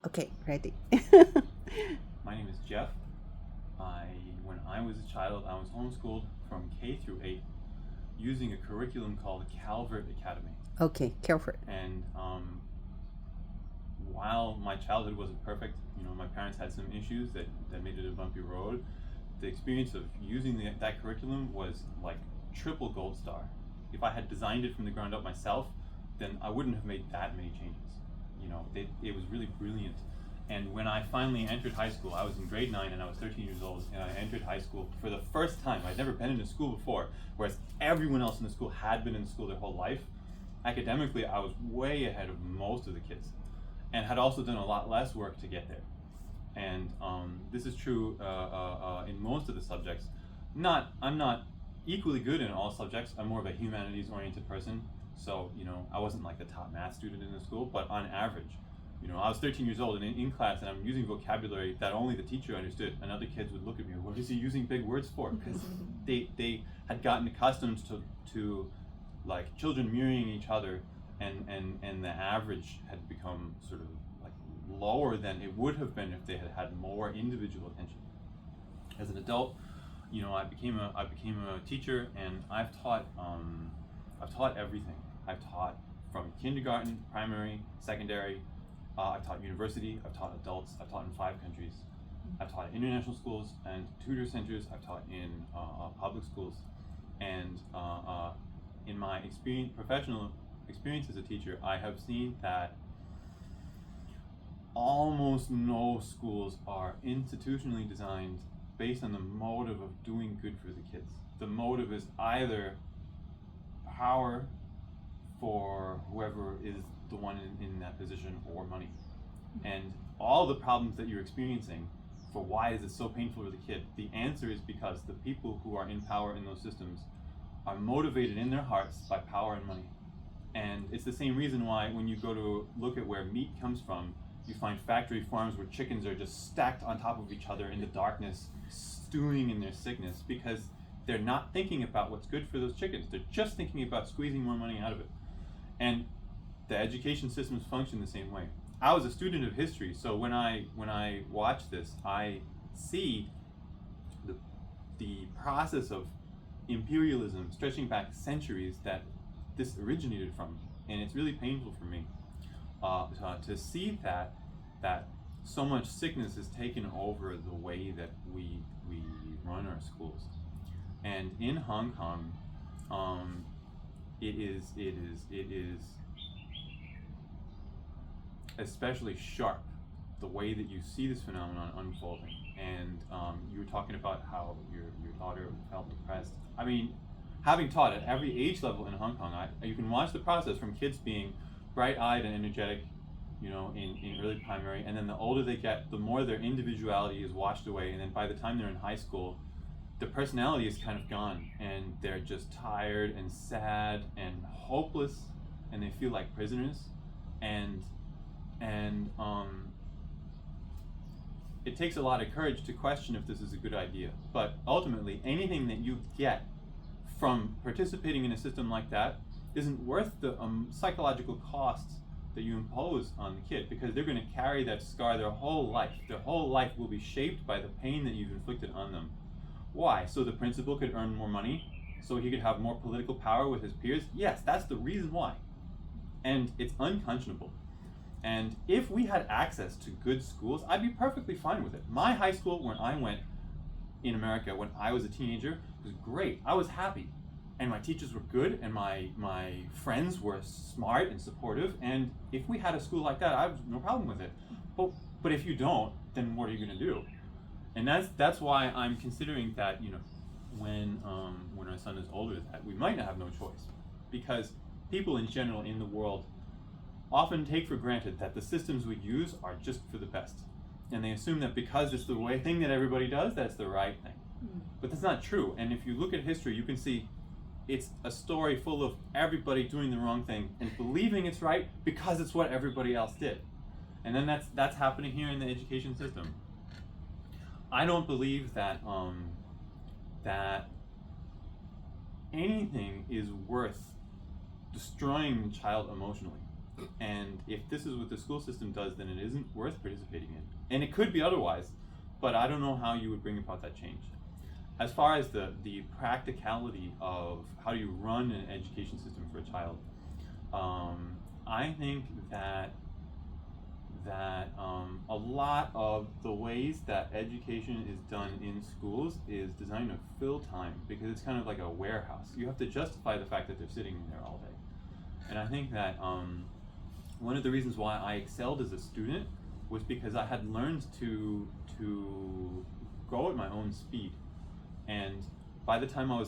Okay, ready. My name is Jeff. When I was a child, I was homeschooled from K through 8 using a curriculum called Calvert Academy. Okay, careful. And while my childhood wasn't perfect, my parents had some issues that made it a bumpy road. The experience of using that curriculum was like triple gold star. If I had designed it from the ground up myself, then I wouldn't have made that many changes. It was really brilliant. And when I finally entered high school, I was in grade 9 and I was 13 years old, and I entered high school for the first time. I'd never been in a school before, whereas everyone else in the school had been in school their whole life. Academically, I was way ahead of most of the kids and had also done a lot less work to get there. And this is true in most of the subjects. I'm not equally good in all subjects. I'm more of a humanities-oriented person. So, I wasn't like the top math student in the school, but on average, I was 13 years old and in class, and I'm using vocabulary that only the teacher understood, and other kids would look at me, what is he using big words for? Because they had gotten accustomed to like children mirroring each other, and the average had become sort of like lower than it would have been if they had had more individual attention. As an adult, I became a teacher, and I've taught everything. I've taught from kindergarten, primary, secondary. I've taught university, I've taught adults, I've taught in 5 countries. I've taught in international schools and tutor centers, I've taught in public schools. And in my professional experience as a teacher, I have seen that almost no schools are institutionally designed based on the motive of doing good for the kids. The motive is either power for whoever is the one in that position, or money. And all the problems that you're experiencing, for why is it so painful for the kid, the answer is because the people who are in power in those systems are motivated in their hearts by power and money. And it's the same reason why when you go to look at where meat comes from, you find factory farms where chickens are just stacked on top of each other in the darkness, stewing in their sickness, because they're not thinking about what's good for those chickens. They're just thinking about squeezing more money out of it. And the education systems function the same way. I was a student of history, so when I watch this, I see the process of imperialism stretching back centuries that this originated from, and it's really painful for me to see that so much sickness has taken over the way that we run our schools. And in Hong Kong, it is especially sharp, the way that you see this phenomenon unfolding. And you were talking about how your daughter felt depressed. I mean, having taught at every age level in Hong Kong, you can watch the process from kids being bright-eyed and energetic, in early primary, and then the older they get, the more their individuality is washed away, and then by the time they're in high school, the personality is kind of gone, and they're just tired and sad and hopeless, and they feel like prisoners. And it takes a lot of courage to question if this is a good idea. But ultimately, anything that you get from participating in a system like that isn't worth the psychological costs that you impose on the kid, because they're going to carry that scar their whole life. Their whole life will be shaped by the pain that you've inflicted on them. Why? So the principal could earn more money, so he could have more political power with his peers? Yes, that's the reason why. And it's unconscionable. And if we had access to good schools, I'd be perfectly fine with it. My high school, when I went in America when I was a teenager, was great. I was happy. And my teachers were good, and my friends were smart and supportive. And if we had a school like that, I have no problem with it. But if you don't, then what are you going to do? And that's why I'm considering that, when our son is older, that we might not have no choice. Because people in general in the world often take for granted that the systems we use are just for the best. And they assume that because it's the thing that everybody does, that's the right thing. But that's not true. And if you look at history, you can see it's a story full of everybody doing the wrong thing and believing it's right because it's what everybody else did. And then that's happening here in the education system. I don't believe that that anything is worth destroying the child emotionally. And if this is what the school system does, then it isn't worth participating in. And it could be otherwise, but I don't know how you would bring about that change. As far as the practicality of how do you run an education system for a child, I think that a lot of the ways that education is done in schools is designed to fill time, because it's kind of like a warehouse. You have to justify the fact that they're sitting in there all day. And I think that one of the reasons why I excelled as a student was because I had learned to go at my own speed. And by the time I was